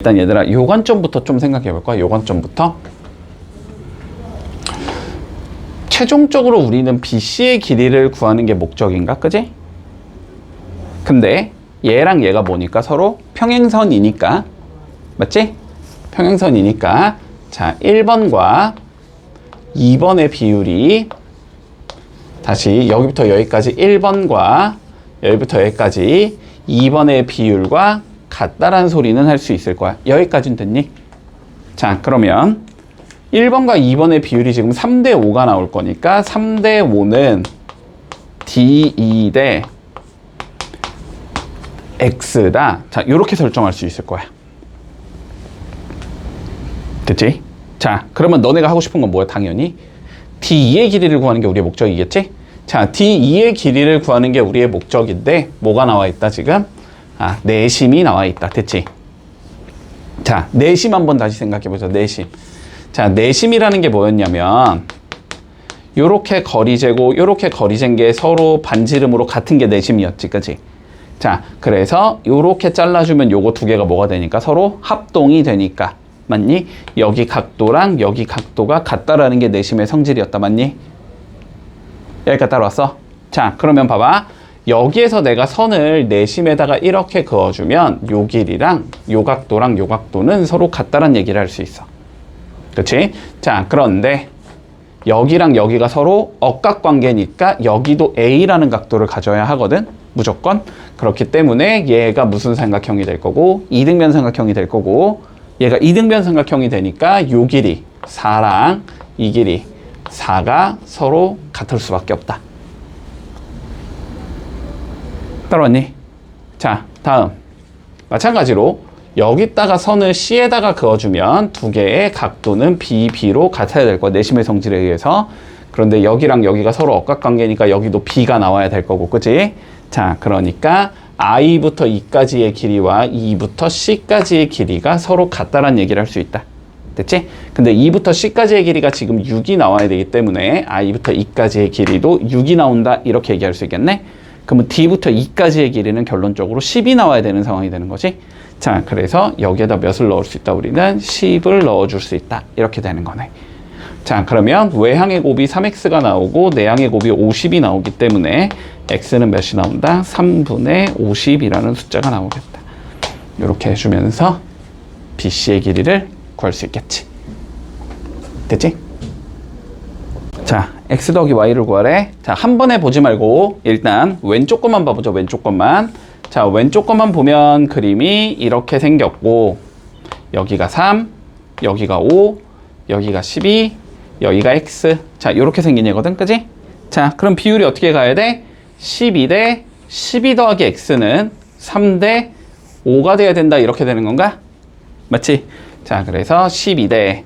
일단 얘들아 요 관점부터 좀 생각해 볼 거야. 요 관점부터 최종적으로 우리는 BC의 길이를 구하는 게 목적인가? 그지? 근데 얘랑 얘가 뭐니까 서로 평행선이니까 맞지? 평행선이니까 자 1번과 2번의 비율이 다시 여기부터 여기까지 1번과 여기부터 여기까지 2번의 비율과 같다라는 소리는 할 수 있을 거야. 여기까지는 됐니? 자 그러면 1번과 2번의 비율이 지금 3대 5가 나올 거니까 3대 5는 D2 대 X다. 자 이렇게 설정할 수 있을 거야. 됐지? 자 그러면 너네가 하고 싶은 건 뭐야? 당연히 D2의 길이를 구하는 게 우리의 목적이겠지? 자 D2의 길이를 구하는 게 우리의 목적인데 뭐가 나와 있다 지금? 내심이 나와 있다. 됐지? 자 내심 한번 다시 생각해보자. 내심. 자 내심이라는 게 뭐였냐면 요렇게 거리 재고 요렇게 거리 잰 게 서로 반지름으로 같은 게 내심이었지. 그치? 자 그래서 요렇게 잘라주면 요거 두 개가 뭐가 되니까 서로 합동이 되니까 맞니? 여기 각도랑 여기 각도가 같다라는 게 내심의 성질이었다. 맞니? 여기까지 따라왔어? 자 그러면 봐봐. 여기에서 내가 선을 내심에다가 이렇게 그어주면 요 길이랑 요 각도랑 요 각도는 서로 같다는 얘기를 할 수 있어. 그렇지? 자 그런데 여기랑 여기가 서로 억각관계니까 여기도 A라는 각도를 가져야 하거든. 무조건. 그렇기 때문에 얘가 무슨 삼각형이 될 거고 이등변 삼각형이 될 거고 얘가 이등변 삼각형이 되니까 요 길이 4랑 이 길이 4가 서로 같을 수밖에 없다. 따라왔니? 자 다음 마찬가지로 여기다가 선을 C에다가 그어주면 두 개의 각도는 BB로 같아야 될 거야. 내심의 성질에 의해서. 그런데 여기랑 여기가 서로 억각관계니까 여기도 B가 나와야 될 거고 그치? 자 그러니까 I부터 E까지의 길이와 E부터 C까지의 길이가 서로 같다라는 얘기를 할 수 있다. 됐지? 근데 E부터 C까지의 길이가 지금 6이 나와야 되기 때문에 I부터 E까지의 길이도 6이 나온다 이렇게 얘기할 수 있겠네? 그러면 D부터 E까지의 길이는 결론적으로 10이 나와야 되는 상황이 되는 거지. 자, 그래서 여기에다 몇을 넣을 수 있다? 우리는 10을 넣어줄 수 있다. 이렇게 되는 거네. 자, 그러면 외항의 곱이 3x가 나오고 내항의 곱이 50이 나오기 때문에 x는 몇이 나온다? 3분의 50이라는 숫자가 나오겠다. 이렇게 해주면서 BC의 길이를 구할 수 있겠지. 됐지? 자, x 더하기 y를 구하래. 자, 한 번에 보지 말고 일단 왼쪽 것만 봐보죠. 왼쪽 것만. 자, 왼쪽 것만 보면 그림이 이렇게 생겼고 여기가 3, 여기가 5, 여기가 12, 여기가 x. 자, 이렇게 생긴 얘거든. 그지? 자, 그럼 비율이 어떻게 가야 돼? 12 대 12 더하기 x는 3 대 5가 돼야 된다. 이렇게 되는 건가? 맞지? 자, 그래서 12 대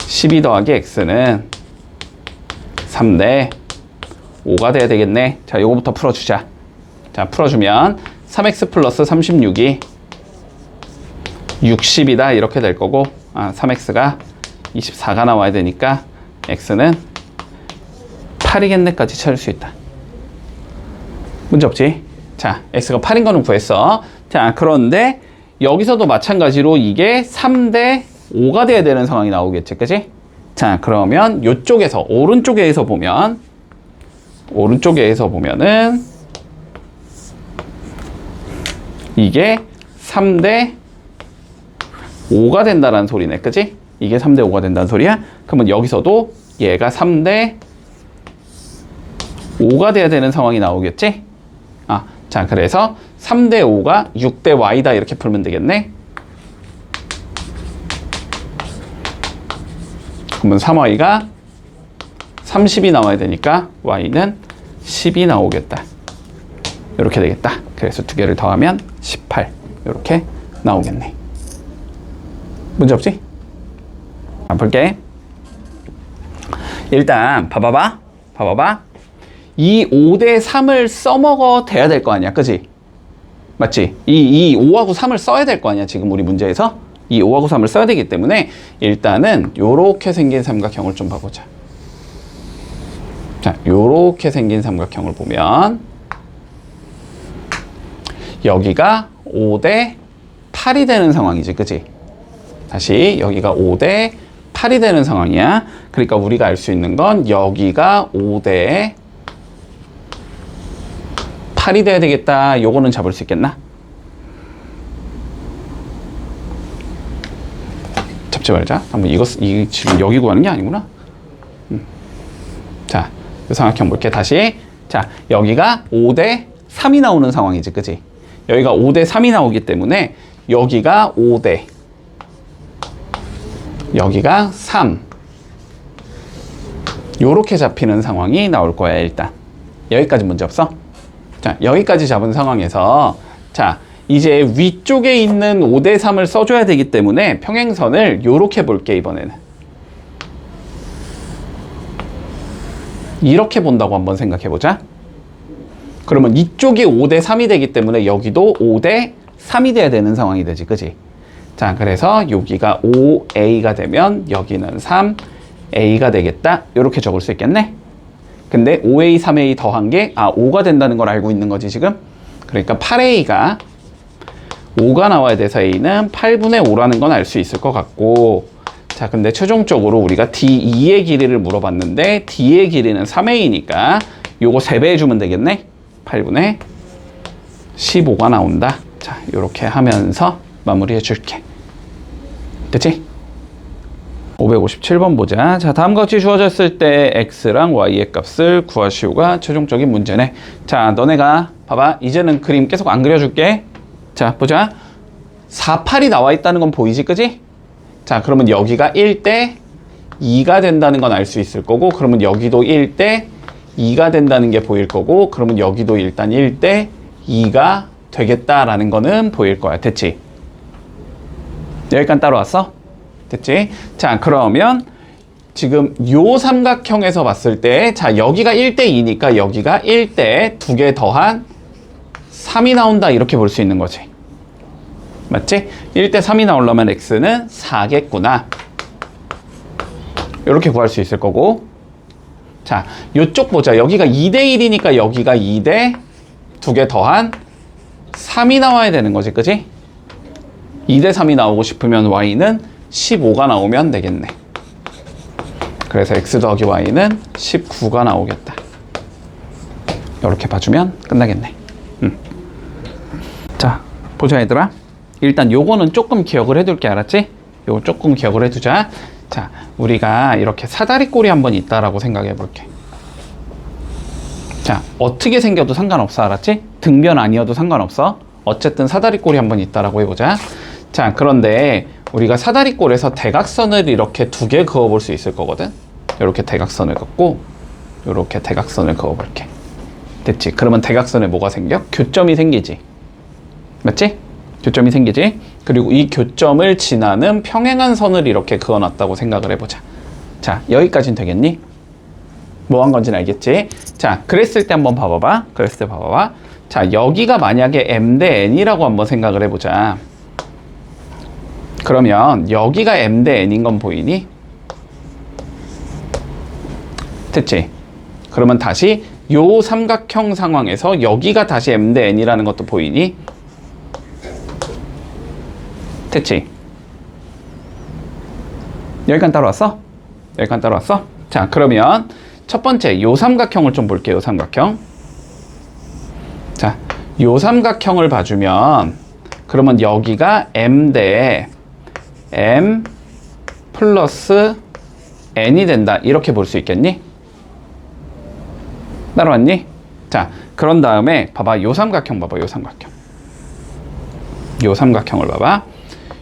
12 더하기 x는 3 대 5가 돼야 되겠네. 자, 요거부터 풀어주자. 자, 풀어주면 3x 플러스 36이 60이다. 이렇게 될 거고 3x가 24가 나와야 되니까 x는 8이겠네까지 찾을 수 있다. 문제 없지? 자, x가 8인 거는 구했어. 자, 그런데 여기서도 마찬가지로 이게 3 대 5가 돼야 되는 상황이 나오겠지. 그치? 자, 그러면 요쪽에서 오른쪽에서 보면은 이게 3 대 5가 된다는 소리네. 그치? 이게 3 대 5가 된다는 소리야? 그러면 여기서도 얘가 3 대 5가 돼야 되는 상황이 나오겠지? 자, 그래서 3 대 5가 6 대 y다. 이렇게 풀면 되겠네. 그러면 3y가 30이 나와야 되니까 y는 10이 나오겠다. 이렇게 되겠다. 그래서 두 개를 더하면 18. 이렇게 나오겠네. 문제 없지? 볼게. 일단 봐봐봐. 이 5대 3을 써먹어 돼야 될 거 아니야. 그치? 맞지? 이 5하고 3을 써야 될 거 아니야. 지금 우리 문제에서. 이 5하고 3을 써야 되기 때문에 일단은 요렇게 생긴 삼각형을 좀 봐보자. 자, 요렇게 생긴 삼각형을 보면 여기가 5대 8이 되는 상황이지, 그지? 다시 여기가 5대 8이 되는 상황이야. 그러니까 우리가 알 수 있는 건 여기가 5대 8이 돼야 되겠다. 요거는 잡을 수 있겠나? 잡지 말자. 한번 이 지금 여기 구하는 게 아니구나. 자, 이 삼각형 볼게. 다시. 자, 여기가 5대 3이 나오는 상황이지, 그지? 여기가 5대 3이 나오기 때문에 여기가 5대 여기가 3 요렇게 잡히는 상황이 나올 거야. 일단 여기까지 문제 없어? 자, 여기까지 잡은 상황에서 자, 이제 위쪽에 있는 5대 3을 써줘야 되기 때문에 평행선을 요렇게 볼게. 이번에는 이렇게 본다고 한번 생각해 보자. 그러면 이쪽이 5대 3이 되기 때문에 여기도 5대 3이 돼야 되는 상황이 되지, 그지? 자, 그래서 여기가 5a가 되면 여기는 3a가 되겠다. 이렇게 적을 수 있겠네. 근데 5a, 3a 더한 게 5가 된다는 걸 알고 있는 거지, 지금? 그러니까 8a가 5가 나와야 돼서 a는 8분의 5라는 건 알 수 있을 것 같고, 자, 근데 최종적으로 우리가 D2의 길이를 물어봤는데 D의 길이는 3a니까 요거 3배 해주면 되겠네. 8분의 15가 나온다. 자, 요렇게 하면서 마무리해 줄게. 됐지? 557번 보자. 자, 다음과 같이 주어졌을 때 x랑 y의 값을 구하시오가 최종적인 문제네. 자, 너네가 봐봐. 이제는 그림 계속 안 그려줄게. 자, 보자. 4, 8이 나와 있다는 건 보이지, 그지? 자, 그러면 여기가 1대 2가 된다는 건 알 수 있을 거고, 그러면 여기도 1대 2가 된다는 게 보일 거고, 그러면 여기도 일단 1대 2가 되겠다라는 거는 보일 거야. 됐지? 여기까지 따라왔어? 됐지? 자, 그러면 지금 요 삼각형에서 봤을 때, 자, 여기가 1대 2니까 여기가 1대 2개 더한 3이 나온다. 이렇게 볼 수 있는 거지. 맞지? 1대 3이 나오려면 x는 4겠구나. 이렇게 구할 수 있을 거고. 자, 요쪽 보자. 여기가 2대 1이니까 여기가 2대 2개 더한 3이 나와야 되는 거지, 그지? 2대 3이 나오고 싶으면 y는 15가 나오면 되겠네. 그래서 x 더하기 y는 19가 나오겠다. 이렇게 봐주면 끝나겠네. 자, 보자 얘들아. 일단 요거는 조금 기억을 해둘게. 알았지? 요거 조금 기억을 해두자. 자, 우리가 이렇게 사다리꼴이 한번 있다라고 생각해 볼게. 자, 어떻게 생겨도 상관없어. 알았지? 등변 아니어도 상관없어. 어쨌든 사다리꼴이 한번 있다라고 해보자. 자, 그런데 우리가 사다리꼴에서 대각선을 이렇게 2개 그어볼 수 있을 거거든. 이렇게 대각선을 긋고 이렇게 대각선을 그어볼게. 됐지? 그러면 대각선에 뭐가 생겨? 교점이 생기지. 맞지? 교점이 생기지? 그리고 이 교점을 지나는 평행한 선을 이렇게 그어놨다고 생각을 해보자. 자, 여기까지는 되겠니? 뭐 한 건지는 알겠지? 자, 그랬을 때 한번 봐봐봐. 그랬을 때 봐봐봐. 자, 여기가 만약에 m 대 n이라고 한번 생각을 해보자. 그러면 여기가 m 대 n인 건 보이니? 됐지? 그러면 다시 요 삼각형 상황에서 여기가 다시 m 대 n이라는 것도 보이니? 됐지? 여기까지 따라왔어? 여기까지 따라왔어? 자, 그러면 첫 번째 요 삼각형을 좀 볼게요. 요 삼각형. 자, 요 삼각형을 봐주면 그러면 여기가 m 대 m 플러스 n이 된다. 이렇게 볼 수 있겠니? 따라왔니? 자, 그런 다음에 봐봐. 요 삼각형 봐봐. 요 삼각형. 요 삼각형을 봐봐.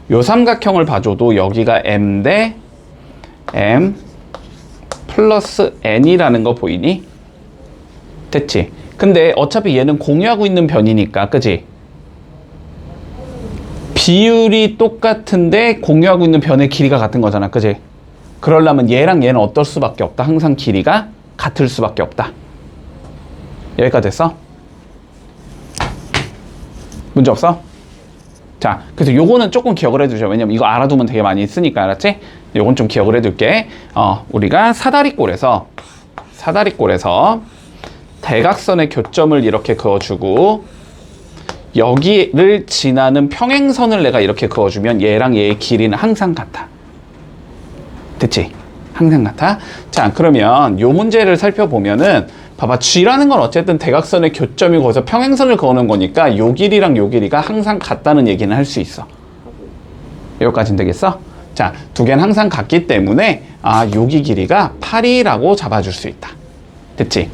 요 삼각형을 봐줘도 여기가 m 대 m 플러스 n이라는 거 보이니? 됐지? 근데 어차피 얘는 공유하고 있는 변이니까, 그지? 비율이 똑같은데 공유하고 있는 변의 길이가 같은 거잖아, 그지? 그러려면 얘랑 얘는 어떨 수밖에 없다. 항상 길이가 같을 수밖에 없다. 여기까지 됐어? 문제 없어? 자, 그래서 요거는 조금 기억을 해두죠. 왜냐면 이거 알아두면 되게 많이 쓰니까. 알았지? 요건 좀 기억을 해둘게. 우리가 사다리꼴에서 대각선의 교점을 이렇게 그어주고 여기를 지나는 평행선을 내가 이렇게 그어주면 얘랑 얘의 길이는 항상 같아. 됐지? 항상 같아. 자, 그러면 요 문제를 살펴보면은 봐봐, G라는 건 어쨌든 대각선의 교점이 거기서 평행선을 그어놓은 거니까 요 길이랑 요 길이가 항상 같다는 얘기는 할 수 있어. 여기까지는 되겠어? 자, 두 개는 항상 같기 때문에 여기 길이가 8이라고 잡아줄 수 있다. 됐지?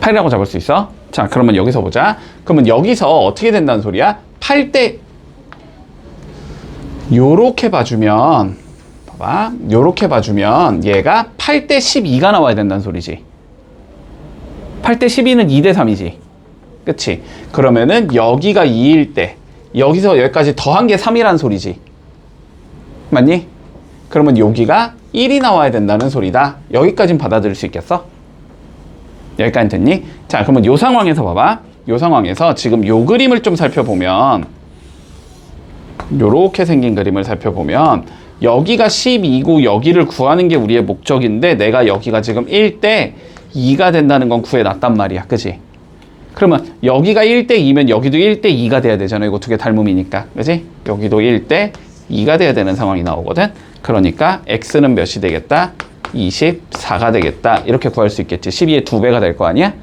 8이라고 잡을 수 있어? 자, 그러면 여기서 보자. 그러면 여기서 어떻게 된다는 소리야? 8대 요렇게 봐주면 봐봐, 요렇게 봐주면 얘가 8대 12가 나와야 된다는 소리지. 8대 12는 2대 3이지. 그치? 그러면은 여기가 2일 때 여기서 여기까지 더한 게 3이란 소리지. 맞니? 그러면 여기가 1이 나와야 된다는 소리다. 여기까진 받아들일 수 있겠어? 여기까지 됐니? 자, 그러면 요 상황에서 봐봐. 요 상황에서 지금 요 그림을 좀 살펴보면 요렇게 생긴 그림을 살펴보면 여기가 12고 여기를 구하는 게 우리의 목적인데 내가 여기가 지금 1대 2가 된다는 건 구해놨단 말이야. 그치? 그러면 여기가 1대 2면 여기도 1대 2가 돼야 되잖아. 이거 두 개 닮음이니까. 그치? 여기도 1대 2가 돼야 되는 상황이 나오거든. 그러니까 x는 몇이 되겠다? 24가 되겠다. 이렇게 구할 수 있겠지. 12의 2배가 될 거 아니야?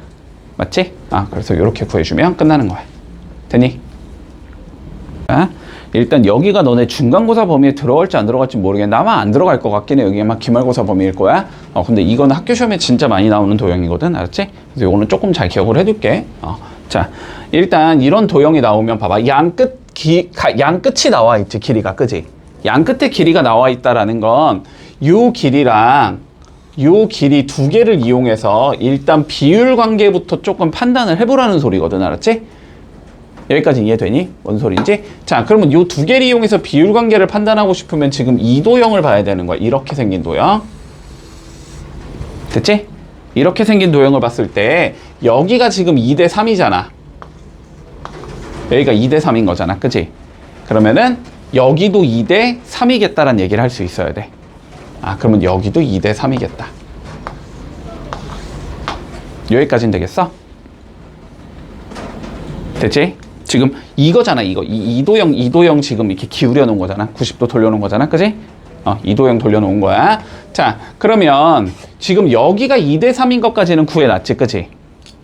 맞지? 그래서 이렇게 구해주면 끝나는 거야. 됐니? 일단 여기가 너네 중간고사 범위에 들어갈지 안 들어갈지 모르겠는데 아마 안 들어갈 것 같긴 해. 여기 아마 기말고사 범위일 거야. 근데 이거는 학교 시험에 진짜 많이 나오는 도형이거든. 알았지? 그래서 이거는 조금 잘 기억을 해둘게. 자, 일단 이런 도형이 나오면 봐봐. 양 끝이 나와 있지. 길이가. 그지? 양 끝에 길이가 나와 있다라는 건 요 길이랑 요 길이 두 개를 이용해서 일단 비율 관계부터 조금 판단을 해보라는 소리거든. 알았지? 여기까지 이해되니? 뭔 소리인지? 자, 그러면 요 두 개를 이용해서 비율 관계를 판단하고 싶으면 지금 이 도형을 봐야 되는 거야. 이렇게 생긴 도형. 됐지? 이렇게 생긴 도형을 봤을 때 여기가 지금 2대 3이잖아. 여기가 2대 3인 거잖아. 그치? 그러면은 여기도 2대 3이겠다라는 얘기를 할 수 있어야 돼. 그러면 여기도 2대 3이겠다. 여기까지는 되겠어? 됐지? 지금 이거잖아. 이거 이도형 지금 이렇게 기울여 놓은 거잖아. 90도 돌려놓은 거잖아. 그지? 이도형 돌려놓은 거야. 자, 그러면 지금 여기가 2대 3인 것까지는 구해놨지. 그지?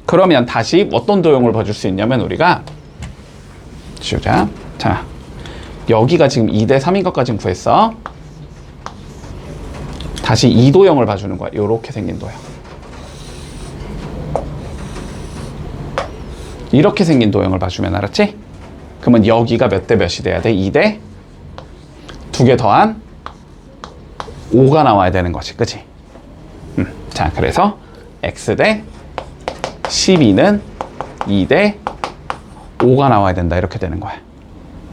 그러면 다시 어떤 도형을 봐줄 수 있냐면 우리가 지우자. 자, 여기가 지금 2대 3인 것까지는 구했어. 다시 이 도형을 봐주는 거야. 요렇게 생긴 도형. 이렇게 생긴 도형을 봐주면 알았지? 그러면 여기가 몇 대 몇이 돼야 돼? 2대 두 개 더한 5가 나와야 되는 거지. 그치? 자, 그래서 x대 12는 2대 5가 나와야 된다. 이렇게 되는 거야.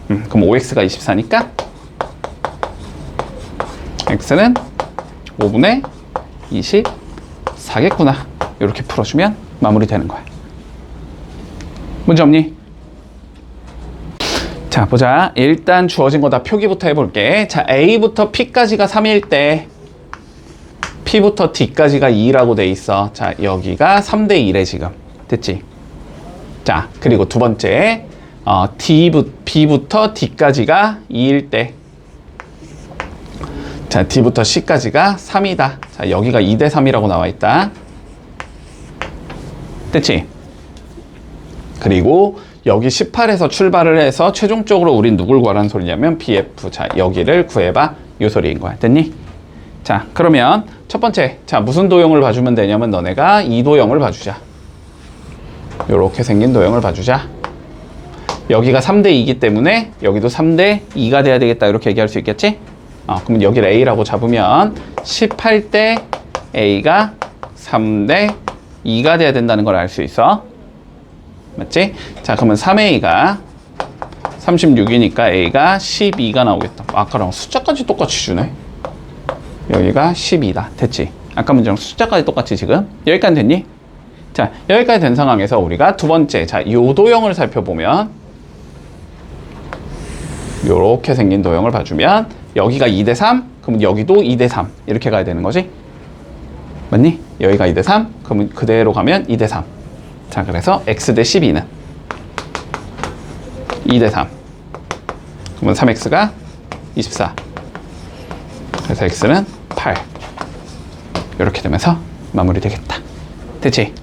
그럼 5x가 24니까 x는 5분의 24겠구나. 이렇게 풀어주면 마무리되는 거야. 문제 없니? 자, 보자. 일단 주어진 거 다 표기부터 해볼게. 자, A부터 P까지가 3일 때 P부터 D까지가 2라고 돼 있어. 자, 여기가 3대 2래 지금. 됐지? 자, 그리고 두 번째 B부터 D까지가 2일 때 자, D부터 C까지가 3이다. 자, 여기가 2대 3이라고 나와 있다. 됐지? 그리고 여기 18에서 출발을 해서 최종적으로 우린 누굴 구하라는 소리냐면 BF. 자, 여기를 구해봐. 요 소리인 거야. 됐니? 자, 그러면 첫 번째. 자, 무슨 도형을 봐주면 되냐면 너네가 이 도형을 봐주자. 요렇게 생긴 도형을 봐주자. 여기가 3대 2이기 때문에 여기도 3대 2가 돼야 되겠다. 이렇게 얘기할 수 있겠지? 그러면 여기를 A라고 잡으면 18대 A가 3대 2가 돼야 된다는 걸 알 수 있어. 맞지? 자, 그러면 3A가 36이니까 A가 12가 나오겠다. 아까랑 숫자까지 똑같이 주네. 여기가 12다. 됐지? 아까 문제랑 숫자까지 똑같이 지금. 여기까지 됐니? 자, 여기까지 된 상황에서 우리가 두 번째. 자, 요 도형을 살펴보면 요렇게 생긴 도형을 봐주면 여기가 2대 3, 그러면 여기도 2대 3 이렇게 가야 되는 거지. 맞니? 여기가 2대 3, 그러면 그대로 가면 2대 3. 자, 그래서 x 대 12는 2대 3. 그러면 3x가 24. 그래서 x는 8. 이렇게 되면서 마무리되겠다. 됐지?